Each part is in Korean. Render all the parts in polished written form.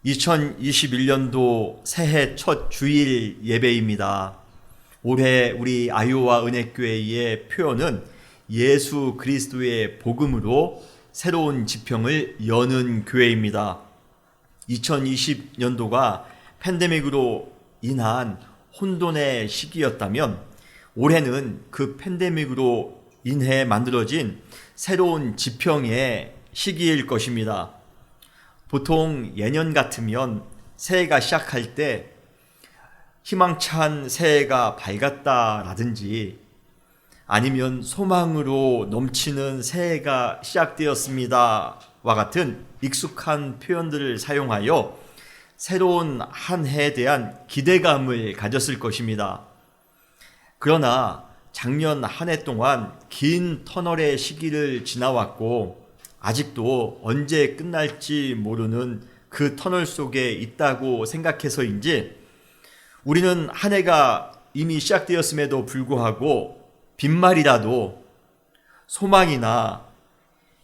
(2021년도) 새해 첫 주일 예배입니다. 올해 우리 아유와 은혜교회의 표현은 예수 그리스도의 복음으로 새로운 지평을 여는 교회입니다. 2020년도가 팬데믹으로 인한 혼돈의 시기였다면 올해는 그 팬데믹으로 인해 만들어진 새로운 지평의 시기일 것입니다. 보통 예년 같으면 새해가 시작할 때 희망찬 새해가 밝았다라든지 아니면 소망으로 넘치는 새해가 시작되었습니다와 같은 익숙한 표현들을 사용하여 새로운 한 해에 대한 기대감을 가졌을 것입니다. 그러나 작년 한 해 동안 긴 터널의 시기를 지나왔고 아직도 언제 끝날지 모르는 그 터널 속에 있다고 생각해서인지 우리는 한 해가 이미 시작되었음에도 불구하고 빈말이라도 소망이나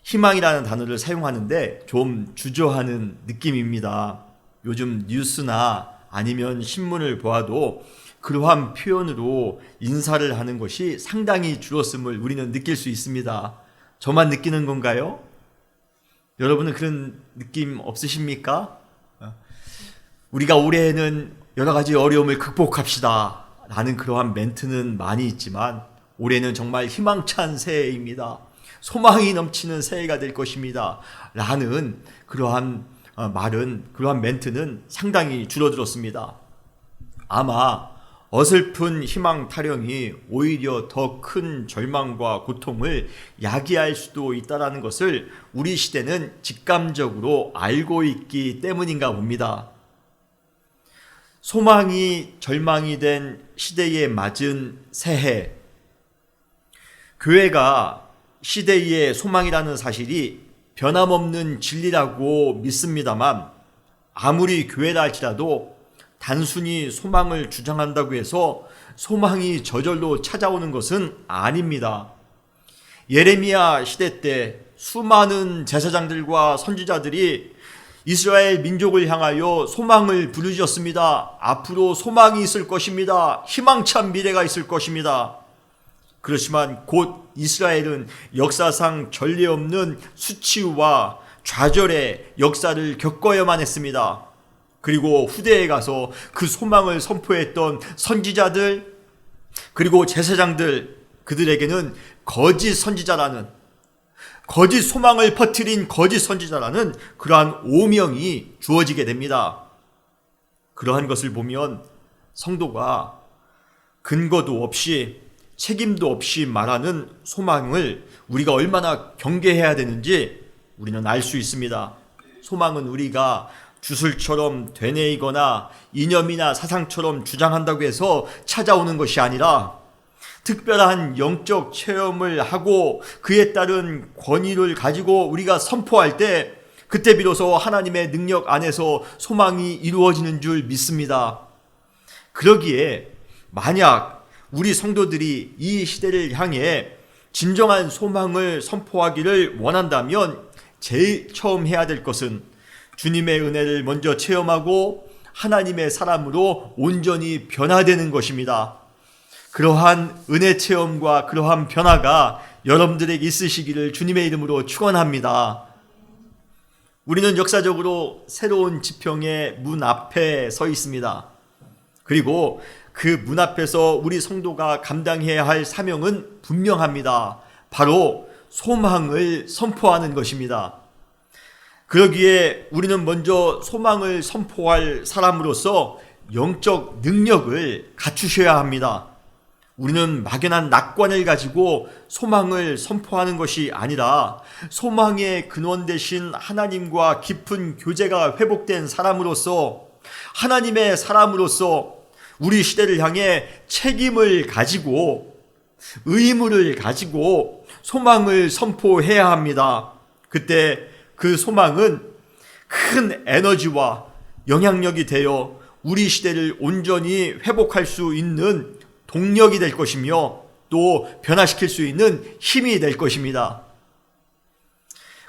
희망이라는 단어를 사용하는데 좀 주저하는 느낌입니다. 요즘 뉴스나 아니면 신문을 보아도 그러한 표현으로 인사를 하는 것이 상당히 줄었음을 우리는 느낄 수 있습니다. 저만 느끼는 건가요? 여러분은 그런 느낌 없으십니까? 우리가 올해에는 여러 가지 어려움을 극복합시다 라는 그러한 멘트는 많이 있지만 올해는 정말 희망찬 새해입니다. 소망이 넘치는 새해가 될 것입니다 라는 그러한 말은, 그러한 멘트는 상당히 줄어들었습니다. 아마 어설픈 희망 타령이 오히려 더 큰 절망과 고통을 야기할 수도 있다는 것을 우리 시대는 직감적으로 알고 있기 때문인가 봅니다. 소망이 절망이 된 시대에 맞은 새해, 교회가 시대의 소망이라는 사실이 변함없는 진리라고 믿습니다만 아무리 교회라 할지라도 단순히 소망을 주장한다고 해서 소망이 저절로 찾아오는 것은 아닙니다. 예레미야 시대 때 수많은 제사장들과 선지자들이 이스라엘 민족을 향하여 소망을 부르짖었습니다. 앞으로 소망이 있을 것입니다. 희망찬 미래가 있을 것입니다. 그렇지만 곧 이스라엘은 역사상 전례 없는 수치와 좌절의 역사를 겪어야만 했습니다. 그리고 후대에 가서 그 소망을 선포했던 선지자들 그리고 제사장들, 그들에게는 거짓 선지자라는, 거짓 소망을 퍼뜨린 거짓 선지자라는 그러한 오명이 주어지게 됩니다. 그러한 것을 보면 성도가 근거도 없이 책임도 없이 말하는 소망을 우리가 얼마나 경계해야 되는지 우리는 알 수 있습니다. 소망은 우리가 주술처럼 되뇌이거나 이념이나 사상처럼 주장한다고 해서 찾아오는 것이 아니라 특별한 영적 체험을 하고 그에 따른 권위를 가지고 우리가 선포할 때 그때 비로소 하나님의 능력 안에서 소망이 이루어지는 줄 믿습니다. 그러기에 만약 우리 성도들이 이 시대를 향해 진정한 소망을 선포하기를 원한다면 제일 처음 해야 될 것은 주님의 은혜를 먼저 체험하고 하나님의 사람으로 온전히 변화되는 것입니다. 그러한 은혜 체험과 그러한 변화가 여러분들에게 있으시기를 주님의 이름으로 축원합니다. 우리는 역사적으로 새로운 지평의 문 앞에 서 있습니다. 그리고 그 문 앞에서 우리 성도가 감당해야 할 사명은 분명합니다. 바로 소망을 선포하는 것입니다. 그러기에 우리는 먼저 소망을 선포할 사람으로서 영적 능력을 갖추셔야 합니다. 우리는 막연한 낙관을 가지고 소망을 선포하는 것이 아니라 소망의 근원 되신 하나님과 깊은 교제가 회복된 사람으로서, 하나님의 사람으로서 우리 시대를 향해 책임을 가지고 의무를 가지고 소망을 선포해야 합니다. 그때 그 소망은 큰 에너지와 영향력이 되어 우리 시대를 온전히 회복할 수 있는 동력이 될 것이며 또 변화시킬 수 있는 힘이 될 것입니다.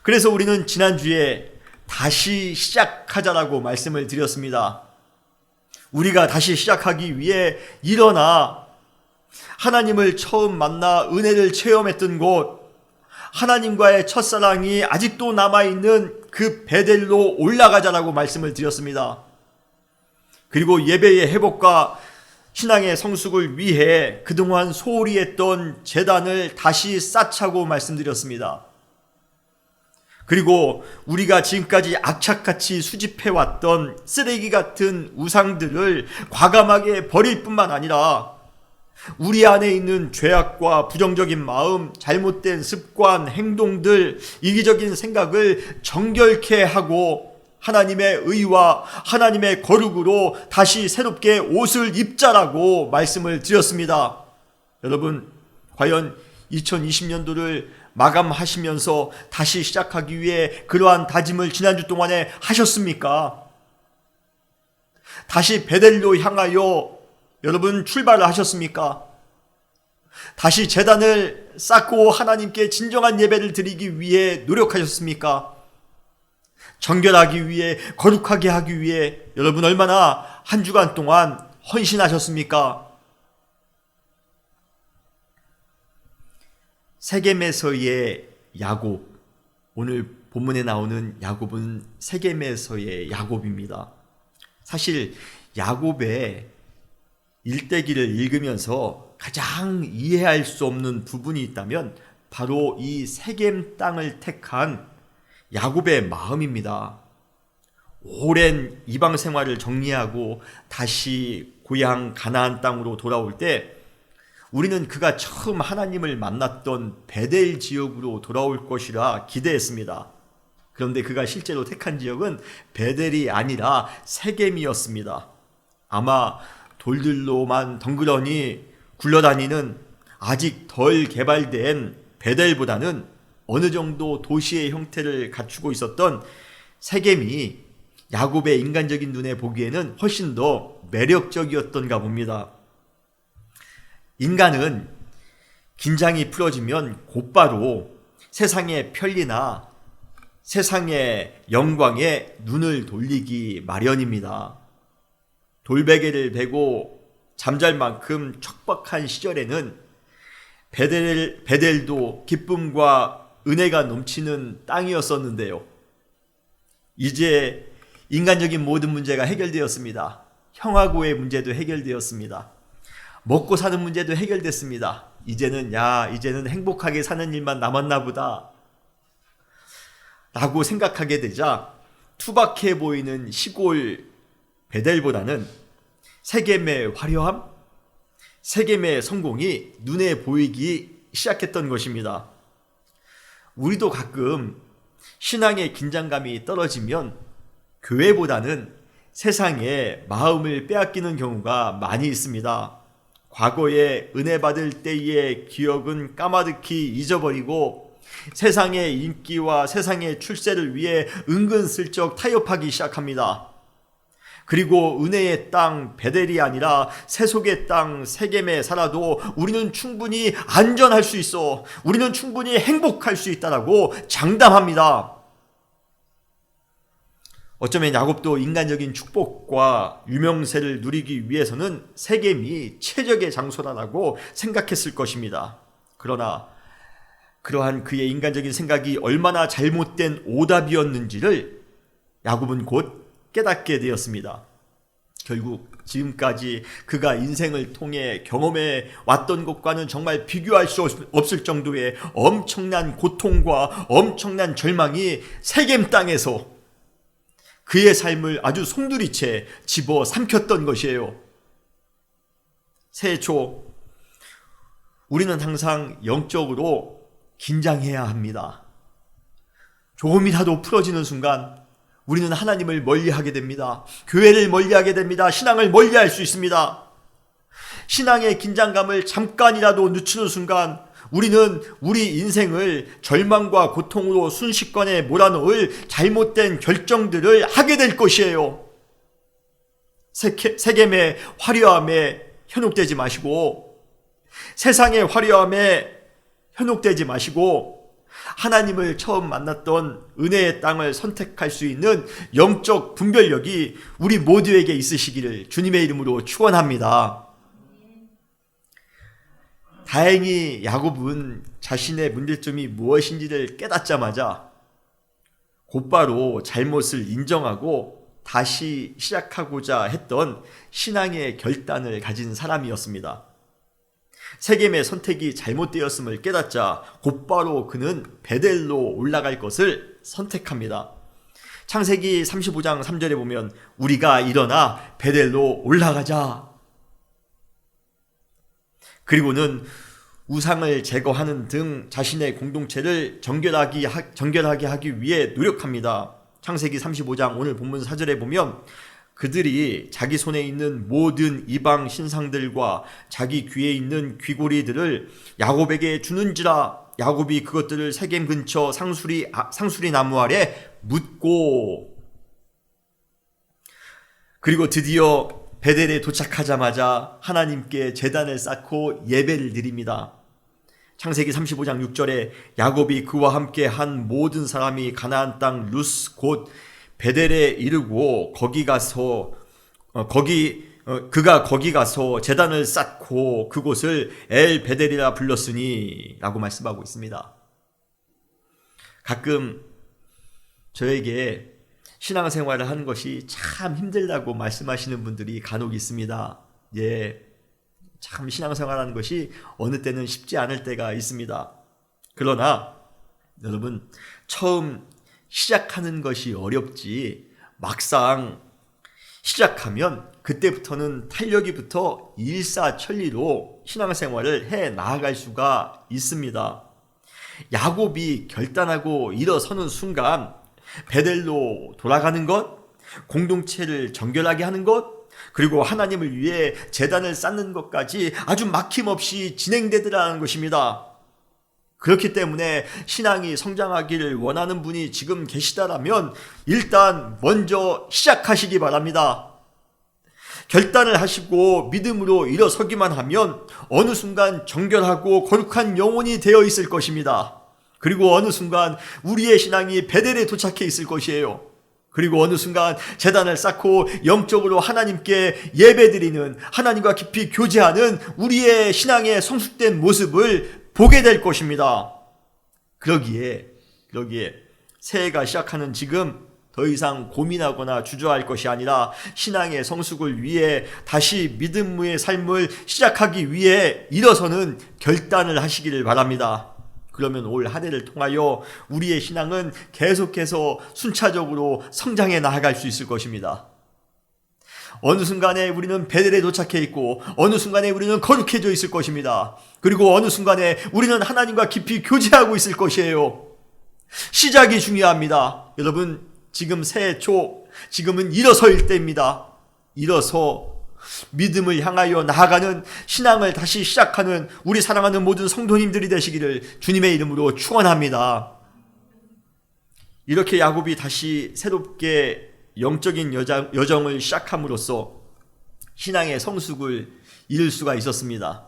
그래서 우리는 지난주에 다시 시작하자라고 말씀을 드렸습니다. 우리가 다시 시작하기 위해 일어나 하나님을 처음 만나 은혜를 체험했던 곳, 하나님과의 첫사랑이 아직도 남아있는 그 베델로 올라가자라고 말씀을 드렸습니다. 그리고 예배의 회복과 신앙의 성숙을 위해 그동안 소홀히 했던 제단을 다시 쌓자고 말씀드렸습니다. 그리고 우리가 지금까지 악착같이 수집해왔던 쓰레기 같은 우상들을 과감하게 버릴 뿐만 아니라 우리 안에 있는 죄악과 부정적인 마음, 잘못된 습관, 행동들, 이기적인 생각을 정결케 하고 하나님의 의와 하나님의 거룩으로 다시 새롭게 옷을 입자라고 말씀을 드렸습니다. 여러분, 과연 2020년도를 마감하시면서 다시 시작하기 위해 그러한 다짐을 지난주 동안에 하셨습니까? 다시 베델로 향하여 여러분 출발을 하셨습니까? 다시 제단을 쌓고 하나님께 진정한 예배를 드리기 위해 노력하셨습니까? 정결하기 위해, 거룩하게 하기 위해 여러분 얼마나 한 주간 동안 헌신하셨습니까? 세겜에서의 야곱, 오늘 본문에 나오는 야곱은 세겜에서의 야곱입니다. 사실 야곱의 일대기를 읽으면서 가장 이해할 수 없는 부분이 있다면 바로 이 세겜 땅을 택한 야곱의 마음입니다. 오랜 이방 생활을 정리하고 다시 고향 가나안 땅으로 돌아올 때 우리는 그가 처음 하나님을 만났던 베델 지역으로 돌아올 것이라 기대했습니다. 그런데 그가 실제로 택한 지역은 베델이 아니라 세겜이었습니다. 아마 돌들로만 덩그러니 굴러다니는 아직 덜 개발된 베델보다는 어느 정도 도시의 형태를 갖추고 있었던 세겜이 야곱의 인간적인 눈에 보기에는 훨씬 더 매력적이었던가 봅니다. 인간은 긴장이 풀어지면 곧바로 세상의 편리나 세상의 영광에 눈을 돌리기 마련입니다. 돌베개를 베고 잠잘 만큼 척박한 시절에는 베델도 기쁨과 은혜가 넘치는 땅이었었는데요. 이제 인간적인 모든 문제가 해결되었습니다. 형하고의 문제도 해결되었습니다. 먹고 사는 문제도 해결됐습니다. 이제는 행복하게 사는 일만 남았나 보다 라고 생각하게 되자 투박해 보이는 시골 베델보다는 세겜의 화려함, 세겜의 성공이 눈에 보이기 시작했던 것입니다. 우리도 가끔 신앙의 긴장감이 떨어지면 교회보다는 세상에 마음을 빼앗기는 경우가 많이 있습니다. 과거에 은혜 받을 때의 기억은 까마득히 잊어버리고 세상의 인기와 세상의 출세를 위해 은근슬쩍 타협하기 시작합니다. 그리고 은혜의 땅 베델이 아니라 세속의 땅 세겜에 살아도 우리는 충분히 안전할 수 있어, 우리는 충분히 행복할 수 있다라고 장담합니다. 어쩌면 야곱도 인간적인 축복과 유명세를 누리기 위해서는 세겜이 최적의 장소라고 생각했을 것입니다. 그러나 그러한 그의 인간적인 생각이 얼마나 잘못된 오답이었는지를 야곱은 곧 깨닫게 되었습니다. 결국 지금까지 그가 인생을 통해 경험해 왔던 것과는 정말 비교할 수 없을 정도의 엄청난 고통과 엄청난 절망이 세겜 땅에서 그의 삶을 아주 송두리째 집어 삼켰던 것이에요. 새해 초 우리는 항상 영적으로 긴장해야 합니다. 조금이라도 풀어지는 순간 우리는 하나님을 멀리하게 됩니다. 교회를 멀리하게 됩니다. 신앙을 멀리할 수 있습니다. 신앙의 긴장감을 잠깐이라도 늦추는 순간 우리는 우리 인생을 절망과 고통으로 순식간에 몰아넣을 잘못된 결정들을 하게 될 것이에요. 세겜의 화려함에 현혹되지 마시고, 세상의 화려함에 현혹되지 마시고, 하나님을 처음 만났던 은혜의 땅을 선택할 수 있는 영적 분별력이 우리 모두에게 있으시기를 주님의 이름으로 축원합니다. 다행히 야곱은 자신의 문제점이 무엇인지를 깨닫자마자 곧바로 잘못을 인정하고 다시 시작하고자 했던 신앙의 결단을 가진 사람이었습니다. 세겜의 선택이 잘못되었음을 깨닫자 곧바로 그는 베델로 올라갈 것을 선택합니다. 창세기 35장 3절에 보면 우리가 일어나 베델로 올라가자. 그리고는 우상을 제거하는 등 자신의 공동체를 정결하게 하기 위해 노력합니다. 창세기 35장 오늘 본문 4절에 보면 그들이 자기 손에 있는 모든 이방 신상들과 자기 귀에 있는 귀고리들을 야곱에게 주는지라. 야곱이 그것들을 세겜 근처 상수리 나무 아래 묻고, 그리고 드디어 베델에 도착하자마자 하나님께 제단을 쌓고 예배를 드립니다. 창세기 35장 6절에 야곱이 그와 함께 한 모든 사람이 가나안 땅 루스 곧 베델에 이르고 그가 거기 가서 제단을 쌓고 그곳을 엘 베델이라 불렀으니 라고 말씀하고 있습니다. 가끔 저에게 신앙생활을 하는 것이 참 힘들다고 말씀하시는 분들이 간혹 있습니다. 참 신앙생활하는 것이 어느 때는 쉽지 않을 때가 있습니다. 그러나 여러분, 처음 시작하는 것이 어렵지 막상 시작하면 그때부터는 탄력이 붙어 일사천리로 신앙생활을 해 나아갈 수가 있습니다. 야곱이 결단하고 일어서는 순간 베델로 돌아가는 것, 공동체를 정결하게 하는 것, 그리고 하나님을 위해 제단을 쌓는 것까지 아주 막힘없이 진행되더라는 것입니다. 그렇기 때문에 신앙이 성장하기를 원하는 분이 지금 계시다라면 일단 먼저 시작하시기 바랍니다. 결단을 하시고 믿음으로 일어서기만 하면 어느 순간 정결하고 거룩한 영혼이 되어 있을 것입니다. 그리고 어느 순간 우리의 신앙이 베델에 도착해 있을 것이에요. 그리고 어느 순간 제단을 쌓고 영적으로 하나님께 예배드리는, 하나님과 깊이 교제하는 우리의 신앙의 성숙된 모습을 보게 될 것입니다. 그러기에 새해가 시작하는 지금 더 이상 고민하거나 주저할 것이 아니라 신앙의 성숙을 위해 다시 믿음의 삶을 시작하기 위해 일어서는 결단을 하시기를 바랍니다. 그러면 올 한 해를 통하여 우리의 신앙은 계속해서 순차적으로 성장해 나아갈 수 있을 것입니다. 어느 순간에 우리는 베델에 도착해 있고 어느 순간에 우리는 거룩해져 있을 것입니다. 그리고 어느 순간에 우리는 하나님과 깊이 교제하고 있을 것이에요. 시작이 중요합니다. 여러분, 지금 새해 초, 지금은 일어서일 때입니다. 일어서 믿음을 향하여 나아가는, 신앙을 다시 시작하는 우리 사랑하는 모든 성도님들이 되시기를 주님의 이름으로 축원합니다. 이렇게 야곱이 다시 새롭게 영적인 여정을 시작함으로써 신앙의 성숙을 이룰 수가 있었습니다.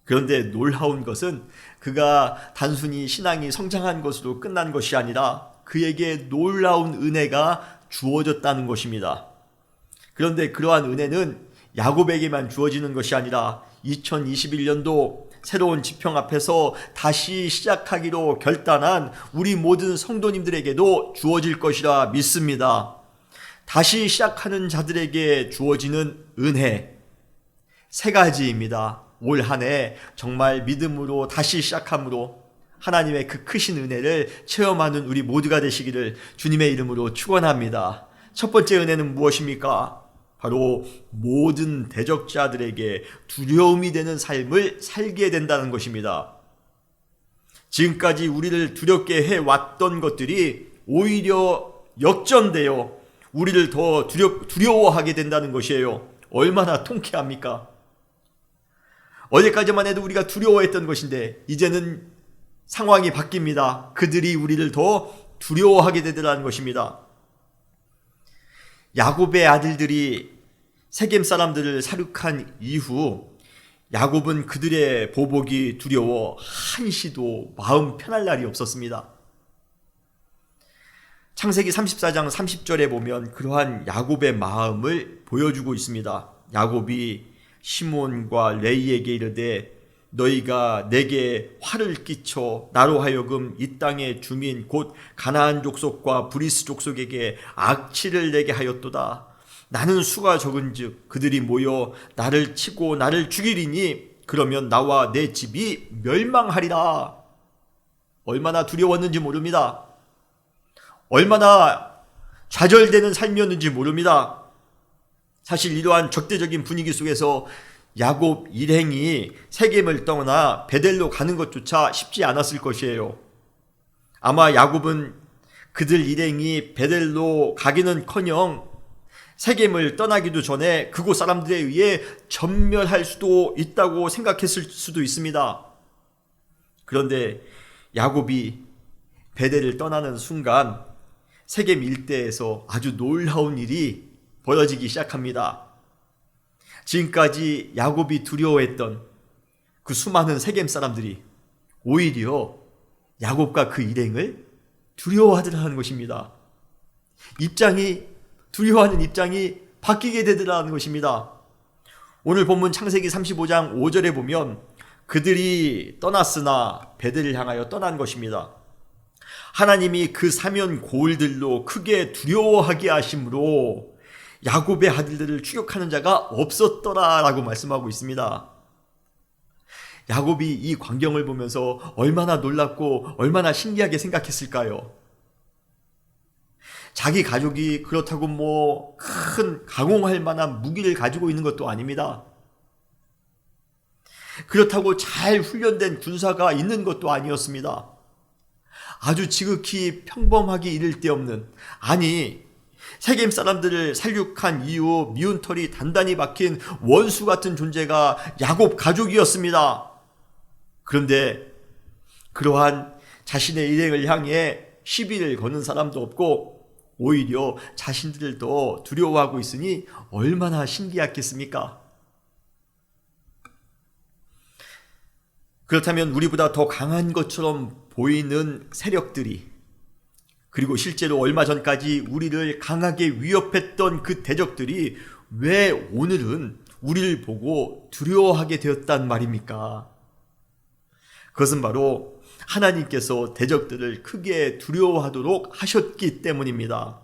그런데 놀라운 것은 그가 단순히 신앙이 성장한 것으로 끝난 것이 아니라 그에게 놀라운 은혜가 주어졌다는 것입니다. 그런데 그러한 은혜는 야곱에게만 주어지는 것이 아니라 2021년도 새로운 지평 앞에서 다시 시작하기로 결단한 우리 모든 성도님들에게도 주어질 것이라 믿습니다. 다시 시작하는 자들에게 주어지는 은혜 세 가지입니다. 올 한 해 정말 믿음으로 다시 시작함으로 하나님의 그 크신 은혜를 체험하는 우리 모두가 되시기를 주님의 이름으로 축원합니다. 첫 번째 은혜는 무엇입니까? 바로 모든 대적자들에게 두려움이 되는 삶을 살게 된다는 것입니다. 지금까지 우리를 두렵게 해왔던 것들이 오히려 역전되어 우리를 더 두려워하게 된다는 것이에요. 얼마나 통쾌합니까? 어제까지만 해도 우리가 두려워했던 것인데 이제는 상황이 바뀝니다. 그들이 우리를 더 두려워하게 되더라는 것입니다. 야곱의 아들들이 세겜 사람들을 살육한 이후 야곱은 그들의 보복이 두려워 한시도 마음 편할 날이 없었습니다. 창세기 34장 30절에 보면 그러한 야곱의 마음을 보여주고 있습니다. 야곱이 시몬과 레이에게 이르되 너희가 내게 화를 끼쳐 나로 하여금 이 땅의 주민 곧 가나안 족속과 브리스 족속에게 악취를 내게 하였도다. 나는 수가 적은즉 그들이 모여 나를 치고 나를 죽이리니 그러면 나와 내 집이 멸망하리라. 얼마나 두려웠는지 모릅니다. 얼마나 좌절되는 삶이었는지 모릅니다. 사실 이러한 적대적인 분위기 속에서 야곱 일행이 세겜을 떠나 베델로 가는 것조차 쉽지 않았을 것이에요. 아마 야곱은 그들 일행이 베델로 가기는커녕 세겜을 떠나기도 전에 그곳 사람들에 의해 전멸할 수도 있다고 생각했을 수도 있습니다. 그런데 야곱이 베델을 떠나는 순간 세겜 일대에서 아주 놀라운 일이 벌어지기 시작합니다. 지금까지 야곱이 두려워했던 그 수많은 세겜 사람들이 오히려 야곱과 그 일행을 두려워하더라는 것입니다. 두려워하는 입장이 바뀌게 되더라는 것입니다. 오늘 본문 창세기 35장 5절에 보면 그들이 떠났으나 베델을 향하여 떠난 것입니다. 하나님이 그 사면 고을들로 크게 두려워하게 하심으로 야곱의 아들들을 추격하는 자가 없었더라라고 말씀하고 있습니다. 야곱이 이 광경을 보면서 얼마나 놀랍고 얼마나 신기하게 생각했을까요? 자기 가족이 그렇다고 큰 강공할 만한 무기를 가지고 있는 것도 아닙니다. 그렇다고 잘 훈련된 군사가 있는 것도 아니었습니다. 아주 지극히 평범하기 이를 데 없는, 세겜 사람들을 살육한 이후 미운 털이 단단히 박힌 원수 같은 존재가 야곱 가족이었습니다. 그런데 그러한 자신의 일행을 향해 시비를 거는 사람도 없고 오히려 자신들을 더 두려워하고 있으니 얼마나 신기했겠습니까? 그렇다면 우리보다 더 강한 것처럼 보이는 세력들이, 그리고 실제로 얼마 전까지 우리를 강하게 위협했던 그 대적들이 왜 오늘은 우리를 보고 두려워하게 되었단 말입니까? 그것은 바로 하나님께서 대적들을 크게 두려워하도록 하셨기 때문입니다.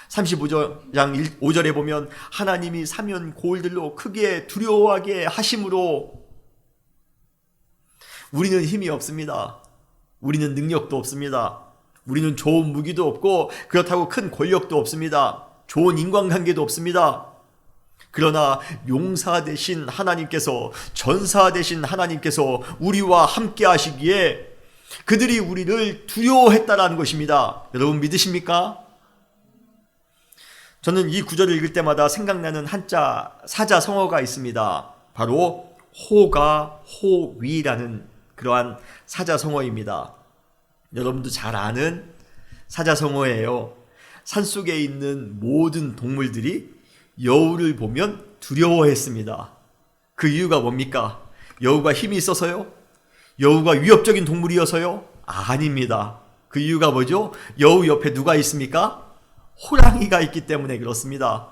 35장 5절에 보면 하나님이 사면 고을들로 크게 두려워하게 하심으로 우리는 힘이 없습니다. 우리는 능력도 없습니다. 우리는 좋은 무기도 없고 그렇다고 큰 권력도 없습니다. 좋은 인간관계도 없습니다. 그러나 용사 되신 하나님께서, 전사 되신 하나님께서 우리와 함께 하시기에 그들이 우리를 두려워했다라는 것입니다. 여러분 믿으십니까? 저는 이 구절을 읽을 때마다 생각나는 한자 사자성어가 있습니다. 바로 호가 호위라는 그러한 사자성어입니다. 여러분도 잘 아는 사자성어예요. 산속에 있는 모든 동물들이 여우를 보면 두려워했습니다. 그 이유가 뭡니까? 여우가 힘이 있어서요? 여우가 위협적인 동물이어서요? 아닙니다. 그 이유가 뭐죠? 여우 옆에 누가 있습니까? 호랑이가 있기 때문에 그렇습니다.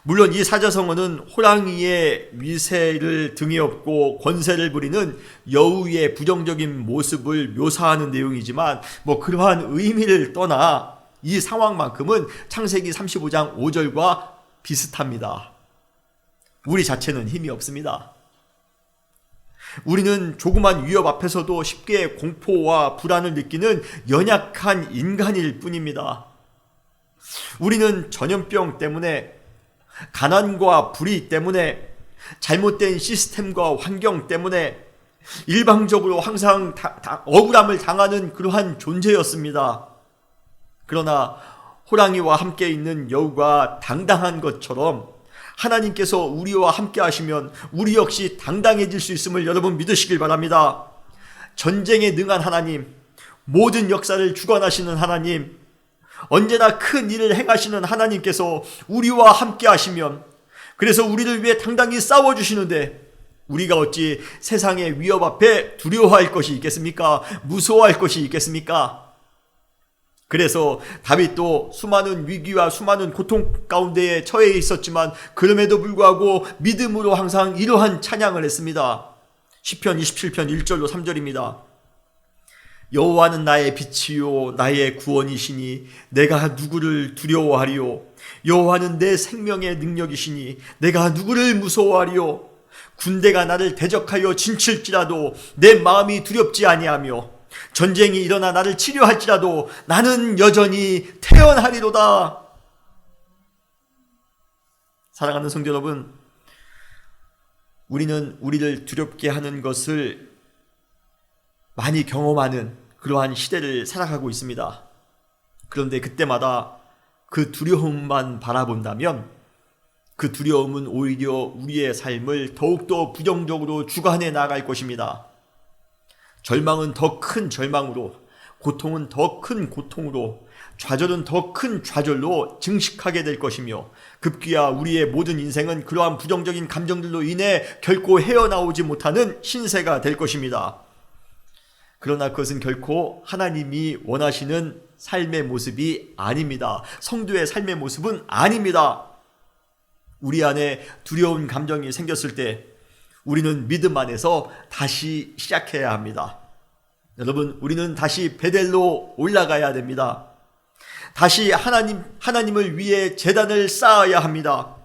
물론 이 사자성어는 호랑이의 위세를 등에 업고 권세를 부리는 여우의 부정적인 모습을 묘사하는 내용이지만 그러한 의미를 떠나 이 상황만큼은 창세기 35장 5절과 비슷합니다. 우리 자체는 힘이 없습니다. 우리는 조그만 위협 앞에서도 쉽게 공포와 불안을 느끼는 연약한 인간일 뿐입니다. 우리는 전염병 때문에, 가난과 불의 때문에, 잘못된 시스템과 환경 때문에 일방적으로 항상 억울함을 당하는 그러한 존재였습니다. 그러나 호랑이와 함께 있는 여우가 당당한 것처럼 하나님께서 우리와 함께 하시면 우리 역시 당당해질 수 있음을 여러분 믿으시길 바랍니다. 전쟁에 능한 하나님, 모든 역사를 주관하시는 하나님, 언제나 큰 일을 행하시는 하나님께서 우리와 함께 하시면 그래서 우리를 위해 당당히 싸워주시는데 우리가 어찌 세상의 위협 앞에 두려워할 것이 있겠습니까? 무서워할 것이 있겠습니까? 그래서 다윗도 수많은 위기와 수많은 고통 가운데에 처해 있었지만 그럼에도 불구하고 믿음으로 항상 이러한 찬양을 했습니다. 시편 27편 1절로 3절입니다. 여호와는 나의 빛이요 나의 구원이시니 내가 누구를 두려워하리요. 여호와는 내 생명의 능력이시니 내가 누구를 무서워하리요. 군대가 나를 대적하여 진칠지라도 내 마음이 두렵지 아니하며 전쟁이 일어나 나를 치료할지라도 나는 여전히 태어나리로다. 사랑하는 성도 여러분, 우리는 우리를 두렵게 하는 것을 많이 경험하는 그러한 시대를 살아가고 있습니다. 그런데 그때마다 그 두려움만 바라본다면 그 두려움은 오히려 우리의 삶을 더욱더 부정적으로 주관해 나갈 것입니다. 절망은 더 큰 절망으로, 고통은 더 큰 고통으로, 좌절은 더 큰 좌절로 증식하게 될 것이며 급기야 우리의 모든 인생은 그러한 부정적인 감정들로 인해 결코 헤어나오지 못하는 신세가 될 것입니다. 그러나 그것은 결코 하나님이 원하시는 삶의 모습이 아닙니다. 성도의 삶의 모습은 아닙니다. 우리 안에 두려운 감정이 생겼을 때 우리는 믿음 안에서 다시 시작해야 합니다. 여러분, 우리는 다시 베델로 올라가야 됩니다. 다시 하나님을 위해 제단을 쌓아야 합니다.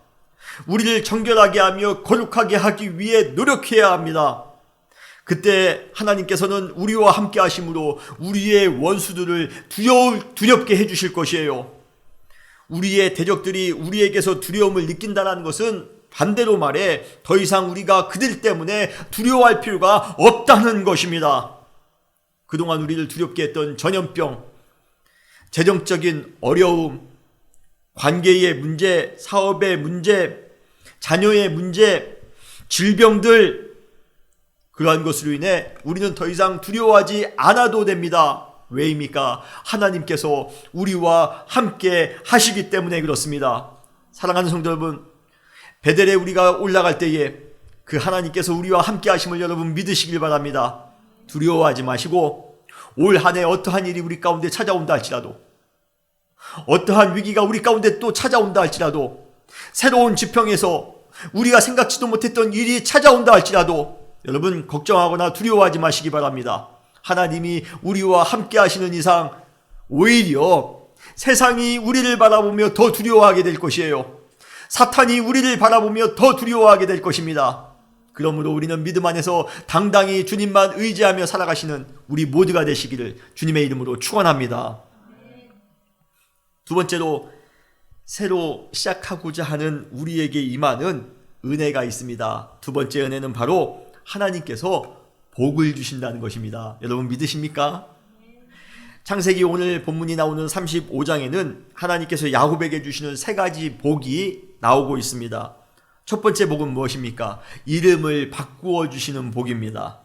우리를 정결하게 하며 거룩하게 하기 위해 노력해야 합니다. 그때 하나님께서는 우리와 함께 하심으로 우리의 원수들을 두렵게 해주실 것이에요. 우리의 대적들이 우리에게서 두려움을 느낀다는 것은 반대로 말해 더 이상 우리가 그들 때문에 두려워할 필요가 없다는 것입니다. 그동안 우리를 두렵게 했던 전염병, 재정적인 어려움, 관계의 문제, 사업의 문제, 자녀의 문제, 질병들, 그러한 것으로 인해 우리는 더 이상 두려워하지 않아도 됩니다. 왜입니까? 하나님께서 우리와 함께 하시기 때문에 그렇습니다. 사랑하는 성도 여러분, 베델에 우리가 올라갈 때에 그 하나님께서 우리와 함께 하심을 여러분 믿으시길 바랍니다. 두려워하지 마시고 올 한 해 어떠한 일이 우리 가운데 찾아온다 할지라도, 어떠한 위기가 우리 가운데 또 찾아온다 할지라도, 새로운 지평에서 우리가 생각지도 못했던 일이 찾아온다 할지라도 여러분 걱정하거나 두려워하지 마시기 바랍니다. 하나님이 우리와 함께 하시는 이상 오히려 세상이 우리를 바라보며 더 두려워하게 될 것이에요. 사탄이 우리를 바라보며 더 두려워하게 될 것입니다. 그러므로 우리는 믿음 안에서 당당히 주님만 의지하며 살아가시는 우리 모두가 되시기를 주님의 이름으로 축원합니다. 두 번째로, 새로 시작하고자 하는 우리에게 임하는 은혜가 있습니다. 두 번째 은혜는 바로 하나님께서 복을 주신다는 것입니다. 여러분 믿으십니까? 창세기 오늘 본문이 나오는 35장에는 하나님께서 야곱에게 주시는 세 가지 복이 나오고 있습니다. 첫 번째 복은 무엇입니까? 이름을 바꾸어 주시는 복입니다.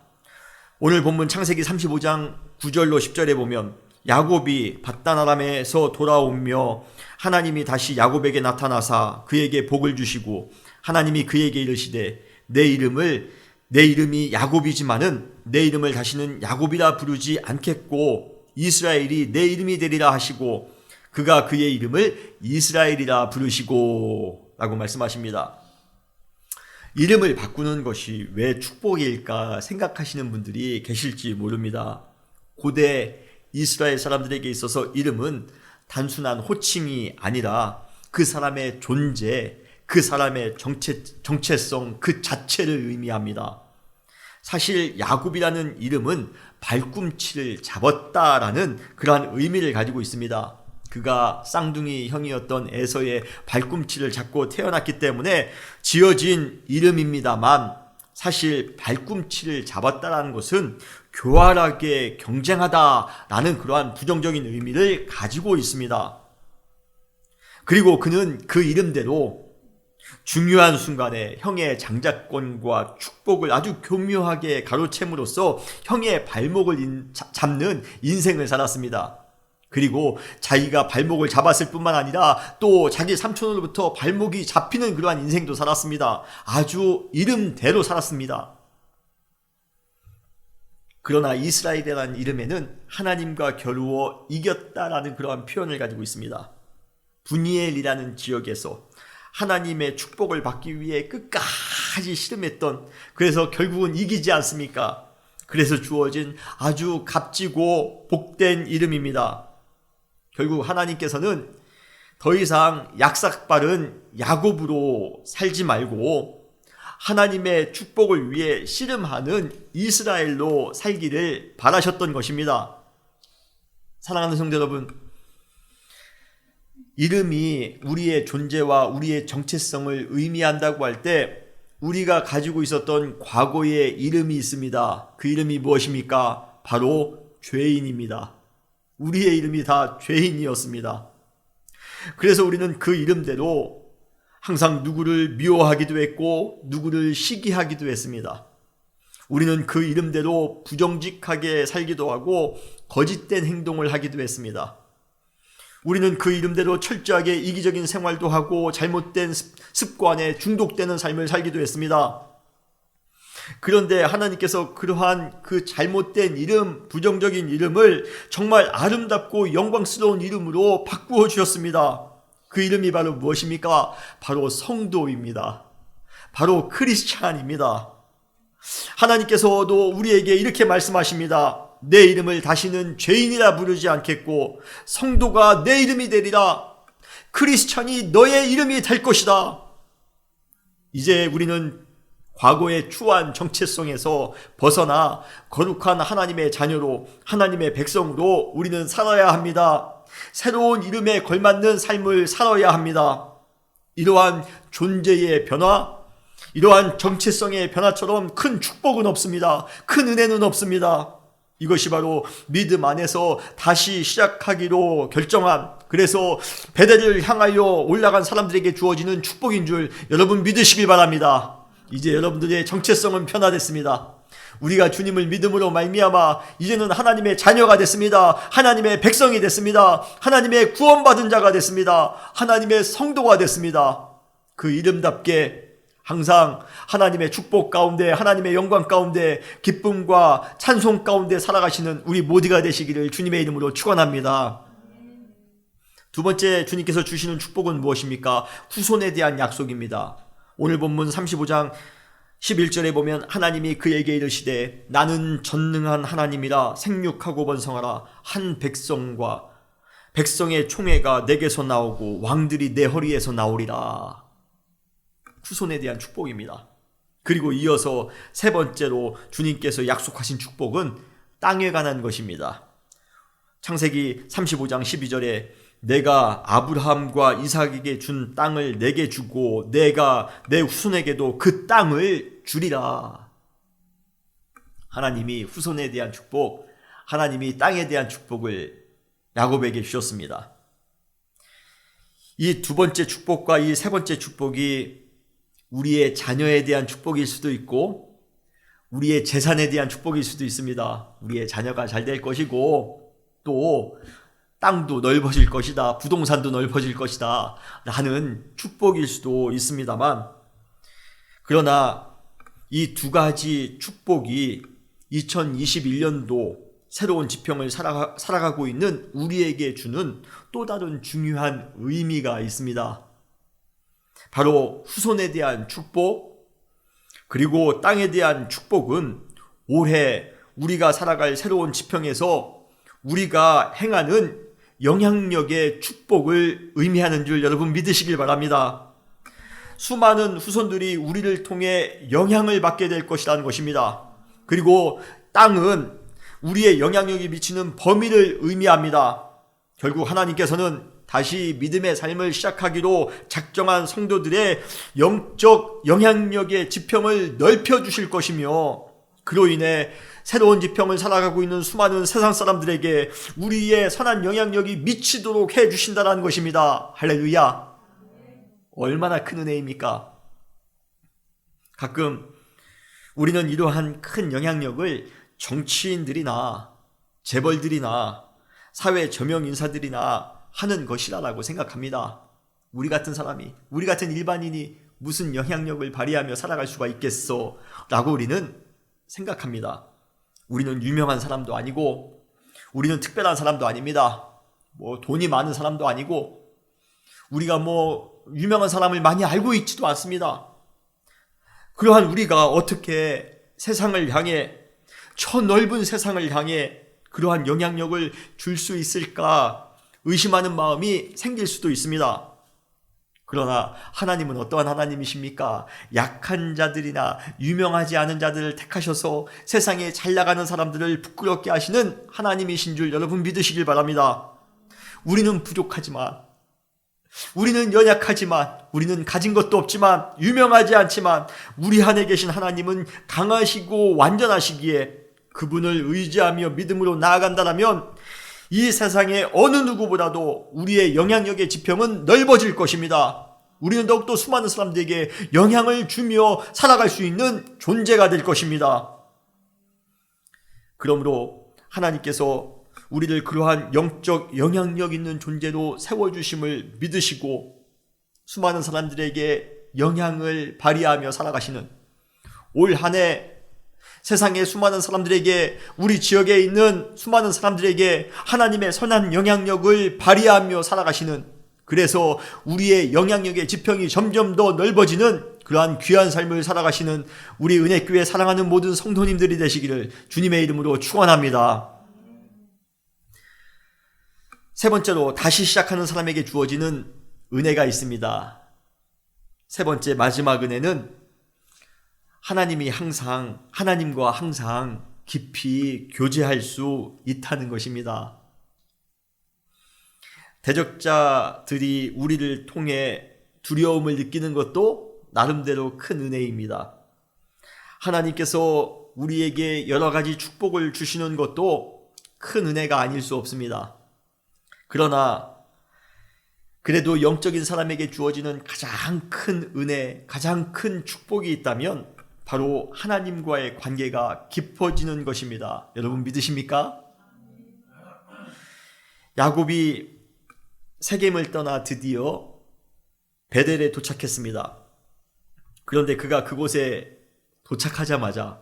오늘 본문 창세기 35장 9절로 10절에 보면 야곱이 밧단 아람에서 돌아오며 하나님이 다시 야곱에게 나타나사 그에게 복을 주시고 하나님이 그에게 이르시되 내 이름이 야곱이지만은 내 이름을 다시는 야곱이라 부르지 않겠고 이스라엘이 내 이름이 되리라 하시고 그가 그의 이름을 이스라엘이라 부르시고 라고 말씀하십니다. 이름을 바꾸는 것이 왜 축복일까 생각하시는 분들이 계실지 모릅니다. 고대 이스라엘 사람들에게 있어서 이름은 단순한 호칭이 아니라 그 사람의 존재, 그 사람의 정체성 그 자체를 의미합니다. 사실 야곱이라는 이름은 발꿈치를 잡았다라는 그러한 의미를 가지고 있습니다. 그가 쌍둥이 형이었던 에서의 발꿈치를 잡고 태어났기 때문에 지어진 이름입니다만 사실 발꿈치를 잡았다라는 것은 교활하게 경쟁하다라는 그러한 부정적인 의미를 가지고 있습니다. 그리고 그는 그 이름대로 중요한 순간에 형의 장자권과 축복을 아주 교묘하게 가로챈으로써 형의 발목을 잡는 인생을 살았습니다. 그리고 자기가 발목을 잡았을 뿐만 아니라 또 자기 삼촌으로부터 발목이 잡히는 그러한 인생도 살았습니다. 아주 이름대로 살았습니다. 그러나 이스라엘이라는 이름에는 하나님과 겨루어 이겼다라는 그러한 표현을 가지고 있습니다. 분이엘이라는 지역에서 하나님의 축복을 받기 위해 끝까지 씨름했던, 그래서 결국은 이기지 않습니까? 그래서 주어진 아주 값지고 복된 이름입니다. 결국 하나님께서는 더 이상 약삭빠른 야곱으로 살지 말고 하나님의 축복을 위해 씨름하는 이스라엘로 살기를 바라셨던 것입니다. 사랑하는 성도 여러분, 이름이 우리의 존재와 우리의 정체성을 의미한다고 할 때 우리가 가지고 있었던 과거의 이름이 있습니다. 그 이름이 무엇입니까? 바로 죄인입니다. 우리의 이름이 다 죄인이었습니다. 그래서 우리는 그 이름대로 항상 누구를 미워하기도 했고 누구를 시기하기도 했습니다. 우리는 그 이름대로 부정직하게 살기도 하고 거짓된 행동을 하기도 했습니다. 우리는 그 이름대로 철저하게 이기적인 생활도 하고 잘못된 습관에 중독되는 삶을 살기도 했습니다. 그런데 하나님께서 그러한 그 잘못된 이름, 부정적인 이름을 정말 아름답고 영광스러운 이름으로 바꾸어 주셨습니다. 그 이름이 바로 무엇입니까? 바로 성도입니다. 바로 크리스찬입니다. 하나님께서도 우리에게 이렇게 말씀하십니다. 내 이름을 다시는 죄인이라 부르지 않겠고 성도가 내 이름이 되리라. 크리스찬이 너의 이름이 될 것이다. 이제 우리는 과거의 추한 정체성에서 벗어나 거룩한 하나님의 자녀로, 하나님의 백성으로 우리는 살아야 합니다. 새로운 이름에 걸맞는 삶을 살아야 합니다. 이러한 존재의 변화, 이러한 정체성의 변화처럼 큰 축복은 없습니다. 큰 은혜는 없습니다. 이것이 바로 믿음 안에서 다시 시작하기로 결정한, 그래서 베델을 향하여 올라간 사람들에게 주어지는 축복인 줄 여러분 믿으시길 바랍니다. 이제 여러분들의 정체성은 변화됐습니다. 우리가 주님을 믿음으로 말미암아 이제는 하나님의 자녀가 됐습니다. 하나님의 백성이 됐습니다. 하나님의 구원받은 자가 됐습니다. 하나님의 성도가 됐습니다. 그 이름답게 항상 하나님의 축복 가운데, 하나님의 영광 가운데, 기쁨과 찬송 가운데 살아가시는 우리 모두가 되시기를 주님의 이름으로 축원합니다. 두 번째 주님께서 주시는 축복은 무엇입니까? 후손에 대한 약속입니다. 오늘 본문 35장 11절에 보면 하나님이 그에게 이르시되 나는 전능한 하나님이라 생육하고 번성하라. 한 백성과 백성의 총회가 내게서 나오고 왕들이 내 허리에서 나오리라. 후손에 대한 축복입니다. 그리고 이어서 세 번째로 주님께서 약속하신 축복은 땅에 관한 것입니다. 창세기 35장 12절에 내가 아브라함과 이삭에게 준 땅을 내게 주고 내가 내 후손에게도 그 땅을 주리라. 하나님이 후손에 대한 축복, 하나님이 땅에 대한 축복을 야곱에게 주셨습니다. 이 두 번째 축복과 이 세 번째 축복이 우리의 자녀에 대한 축복일 수도 있고 우리의 재산에 대한 축복일 수도 있습니다. 우리의 자녀가 잘 될 것이고 또 땅도 넓어질 것이다, 부동산도 넓어질 것이다 라는 축복일 수도 있습니다만, 그러나 이 두 가지 축복이 2021년도 새로운 지평을 살아가고 있는 우리에게 주는 또 다른 중요한 의미가 있습니다. 바로 후손에 대한 축복, 그리고 땅에 대한 축복은 올해 우리가 살아갈 새로운 지평에서 우리가 행하는 영향력의 축복을 의미하는 줄 여러분 믿으시길 바랍니다. 수많은 후손들이 우리를 통해 영향을 받게 될 것이라는 것입니다. 그리고 땅은 우리의 영향력이 미치는 범위를 의미합니다. 결국 하나님께서는 다시 믿음의 삶을 시작하기로 작정한 성도들의 영적 영향력의 지평을 넓혀주실 것이며, 그로 인해 새로운 지평을 살아가고 있는 수많은 세상 사람들에게 우리의 선한 영향력이 미치도록 해주신다는 것입니다. 할렐루야. 얼마나 큰 은혜입니까? 가끔 우리는 이러한 큰 영향력을 정치인들이나 재벌들이나 사회 저명 인사들이나 하는 것이라고 생각합니다. 우리 같은 사람이, 우리 같은 일반인이 무슨 영향력을 발휘하며 살아갈 수가 있겠어? 라고 우리는 생각합니다. 우리는 유명한 사람도 아니고, 우리는 특별한 사람도 아닙니다. 돈이 많은 사람도 아니고, 우리가 유명한 사람을 많이 알고 있지도 않습니다. 그러한 우리가 어떻게 세상을 향해, 저 넓은 세상을 향해 그러한 영향력을 줄 수 있을까 의심하는 마음이 생길 수도 있습니다. 그러나 하나님은 어떠한 하나님이십니까? 약한 자들이나 유명하지 않은 자들을 택하셔서 세상에 잘 나가는 사람들을 부끄럽게 하시는 하나님이신 줄 여러분 믿으시길 바랍니다. 우리는 부족하지만, 우리는 연약하지만, 우리는 가진 것도 없지만, 유명하지 않지만, 우리 안에 계신 하나님은 강하시고 완전하시기에 그분을 의지하며 믿음으로 나아간다면 이 세상의 어느 누구보다도 우리의 영향력의 지평은 넓어질 것입니다. 우리는 더욱더 수많은 사람들에게 영향을 주며 살아갈 수 있는 존재가 될 것입니다. 그러므로 하나님께서 우리를 그러한 영적 영향력 있는 존재로 세워주심을 믿으시고 수많은 사람들에게 영향을 발휘하며 살아가시는 올 한 해 세상의 수많은 사람들에게, 우리 지역에 있는 수많은 사람들에게 하나님의 선한 영향력을 발휘하며 살아가시는, 그래서 우리의 영향력의 지평이 점점 더 넓어지는 그러한 귀한 삶을 살아가시는 우리 은혜교회 사랑하는 모든 성도님들이 되시기를 주님의 이름으로 축원합니다. 세 번째로 다시 시작하는 사람에게 주어지는 은혜가 있습니다. 세 번째 마지막 은혜는 하나님과 항상 깊이 교제할 수 있다는 것입니다. 대적자들이 우리를 통해 두려움을 느끼는 것도 나름대로 큰 은혜입니다. 하나님께서 우리에게 여러 가지 축복을 주시는 것도 큰 은혜가 아닐 수 없습니다. 그러나 그래도 영적인 사람에게 주어지는 가장 큰 은혜, 가장 큰 축복이 있다면 바로 하나님과의 관계가 깊어지는 것입니다. 여러분 믿으십니까? 야곱이 세겜을 떠나 드디어 베델에 도착했습니다. 그런데 그가 그곳에 도착하자마자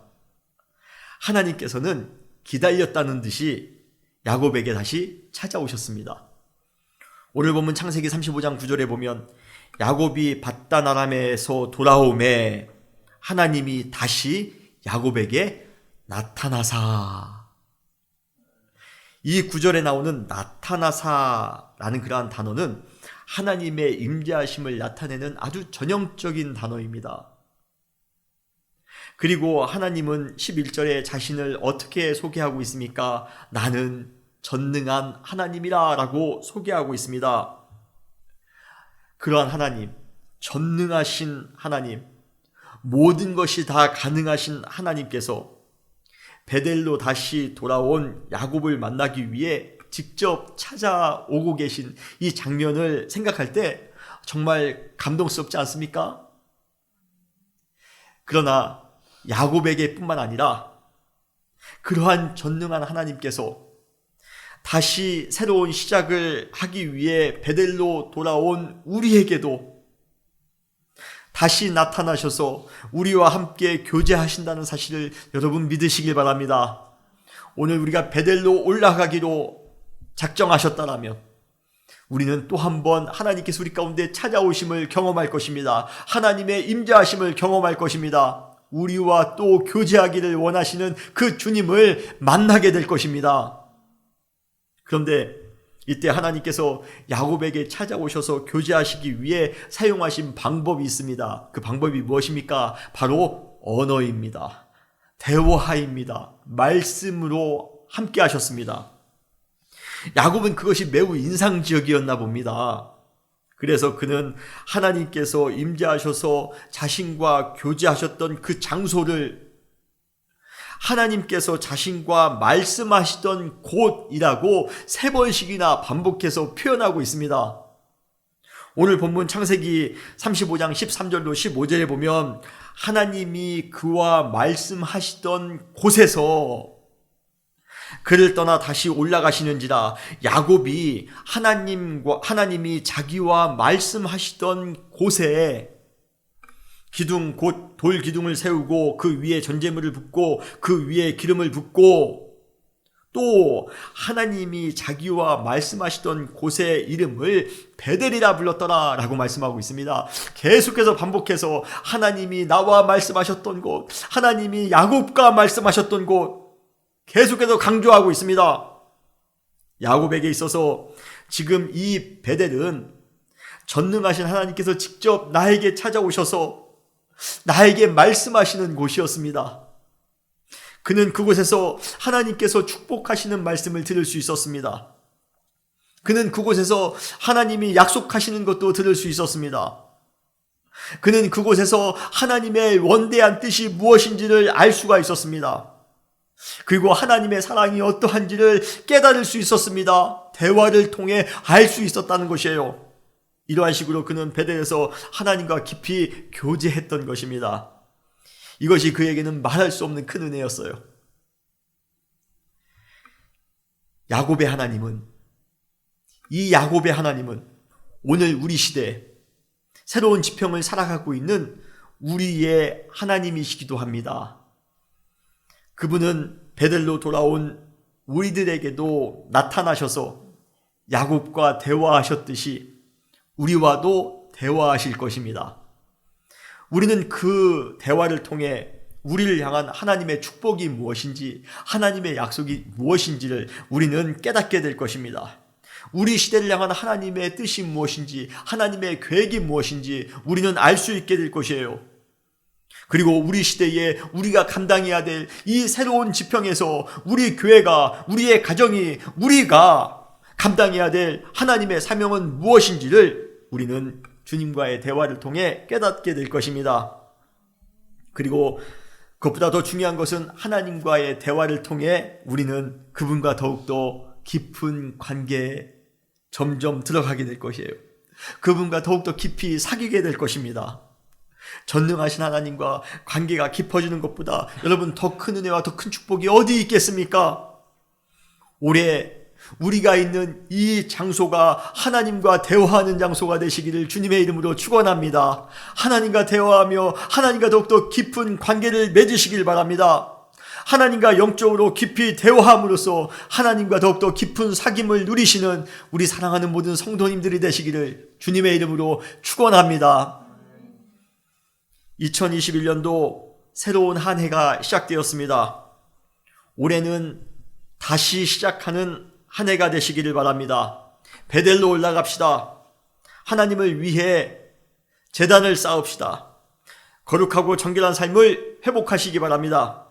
하나님께서는 기다렸다는 듯이 야곱에게 다시 찾아오셨습니다. 오늘 본문 창세기 35장 9절에 보면 야곱이 밧단 아람에서 돌아오매 하나님이 다시 야곱에게 나타나사. 이 구절에 나오는 나타나사라는 그러한 단어는 하나님의 임재하심을 나타내는 아주 전형적인 단어입니다. 그리고 하나님은 11절에 자신을 어떻게 소개하고 있습니까? 나는 전능한 하나님이라 라고 소개하고 있습니다. 그러한 하나님, 전능하신 하나님, 모든 것이 다 가능하신 하나님께서 베델로 다시 돌아온 야곱을 만나기 위해 직접 찾아오고 계신 이 장면을 생각할 때 정말 감동스럽지 않습니까? 그러나 야곱에게 뿐만 아니라 그러한 전능한 하나님께서 다시 새로운 시작을 하기 위해 베델로 돌아온 우리에게도 다시 나타나셔서 우리와 함께 교제하신다는 사실을 여러분 믿으시길 바랍니다. 오늘 우리가 베델로 올라가기로 작정하셨다라면 우리는 또 한 번 하나님께서 우리 가운데 찾아오심을 경험할 것입니다. 하나님의 임재하심을 경험할 것입니다. 우리와 또 교제하기를 원하시는 그 주님을 만나게 될 것입니다. 그런데 이때 하나님께서 야곱에게 찾아오셔서 교제하시기 위해 사용하신 방법이 있습니다. 그 방법이 무엇입니까? 바로 언어입니다. 대화입니다. 말씀으로 함께 하셨습니다. 야곱은 그것이 매우 인상적이었나 봅니다. 그래서 그는 하나님께서 임재하셔서 자신과 교제하셨던 그 장소를 하나님께서 자신과 말씀하시던 곳이라고 3번씩이나 반복해서 표현하고 있습니다. 오늘 본문 창세기 35장 13절로 15절에 보면 하나님이 그와 말씀하시던 곳에서 그를 떠나 다시 올라가시는지라. 야곱이 하나님이 자기와 말씀하시던 곳에 기둥 곧 돌 기둥을 세우고 그 위에 전제물을 붓고 그 위에 기름을 붓고 또 하나님이 자기와 말씀하시던 곳의 이름을 베델이라 불렀더라 라고 말씀하고 있습니다. 계속해서 반복해서 하나님이 나와 말씀하셨던 곳, 하나님이 야곱과 말씀하셨던 곳 계속해서 강조하고 있습니다. 야곱에게 있어서 지금 이 베델은 전능하신 하나님께서 직접 나에게 찾아오셔서 나에게 말씀하시는 곳이었습니다. 그는 그곳에서 하나님께서 축복하시는 말씀을 들을 수 있었습니다. 그는 그곳에서 하나님이 약속하시는 것도 들을 수 있었습니다. 그는 그곳에서 하나님의 원대한 뜻이 무엇인지를 알 수가 있었습니다. 그리고 하나님의 사랑이 어떠한지를 깨달을 수 있었습니다. 대화를 통해 알 수 있었다는 것이에요. 이러한 식으로 그는 베델에서 하나님과 깊이 교제했던 것입니다. 이것이 그에게는 말할 수 없는 큰 은혜였어요. 야곱의 하나님은 오늘 우리 시대에 새로운 지평을 살아가고 있는 우리의 하나님이시기도 합니다. 그분은 베델로 돌아온 우리들에게도 나타나셔서 야곱과 대화하셨듯이 우리와도 대화하실 것입니다. 우리는 그 대화를 통해 우리를 향한 하나님의 축복이 무엇인지, 하나님의 약속이 무엇인지를 우리는 깨닫게 될 것입니다. 우리 시대를 향한 하나님의 뜻이 무엇인지, 하나님의 계획이 무엇인지 우리는 알 수 있게 될 것이에요. 그리고 우리 시대에 우리가 감당해야 될 이 새로운 지평에서 우리 교회가, 우리의 가정이, 우리가 감당해야 될 하나님의 사명은 무엇인지를 우리는 주님과의 대화를 통해 깨닫게 될 것입니다. 그리고 그것보다 더 중요한 것은 하나님과의 대화를 통해 우리는 그분과 더욱더 깊은 관계에 점점 들어가게 될 것이에요. 그분과 더욱더 깊이 사귀게 될 것입니다. 전능하신 하나님과 관계가 깊어지는 것보다 여러분 더 큰 은혜와 더 큰 축복이 어디 있겠습니까? 올해 우리가 있는 이 장소가 하나님과 대화하는 장소가 되시기를 주님의 이름으로 축원합니다. 하나님과 대화하며 하나님과 더욱더 깊은 관계를 맺으시길 바랍니다. 하나님과 영적으로 깊이 대화함으로써 하나님과 더욱더 깊은 사귐을 누리시는 우리 사랑하는 모든 성도님들이 되시기를 주님의 이름으로 축원합니다. 2021년도 새로운 한 해가 시작되었습니다. 올해는 다시 시작하는 한 해가 되시기를 바랍니다. 베델로 올라갑시다. 하나님을 위해 제단을 쌓읍시다. 거룩하고 정결한 삶을 회복하시기 바랍니다.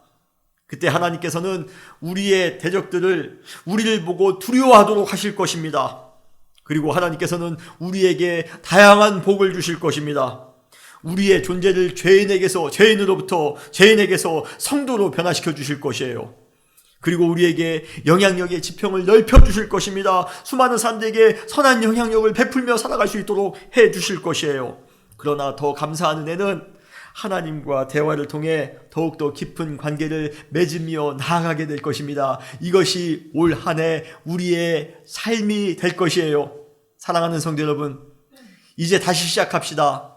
그때 하나님께서는 우리의 대적들을 우리를 보고 두려워하도록 하실 것입니다. 그리고 하나님께서는 우리에게 다양한 복을 주실 것입니다. 우리의 존재를 죄인에게서 성도로 변화시켜 주실 것이에요. 그리고 우리에게 영향력의 지평을 넓혀 주실 것입니다. 수많은 사람들에게 선한 영향력을 베풀며 살아갈 수 있도록 해 주실 것이에요. 그러나 더 감사한 은혜는 하나님과 대화를 통해 더욱더 깊은 관계를 맺으며 나아가게 될 것입니다. 이것이 올 한 해 우리의 삶이 될 것이에요. 사랑하는 성도 여러분, 이제 다시 시작합시다.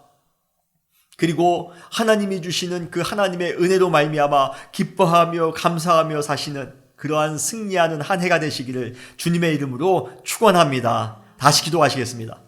그리고 하나님이 주시는 그 하나님의 은혜로 말미암아 기뻐하며 감사하며 사시는 그러한 승리하는 한 해가 되시기를 주님의 이름으로 축원합니다. 다시 기도하시겠습니다.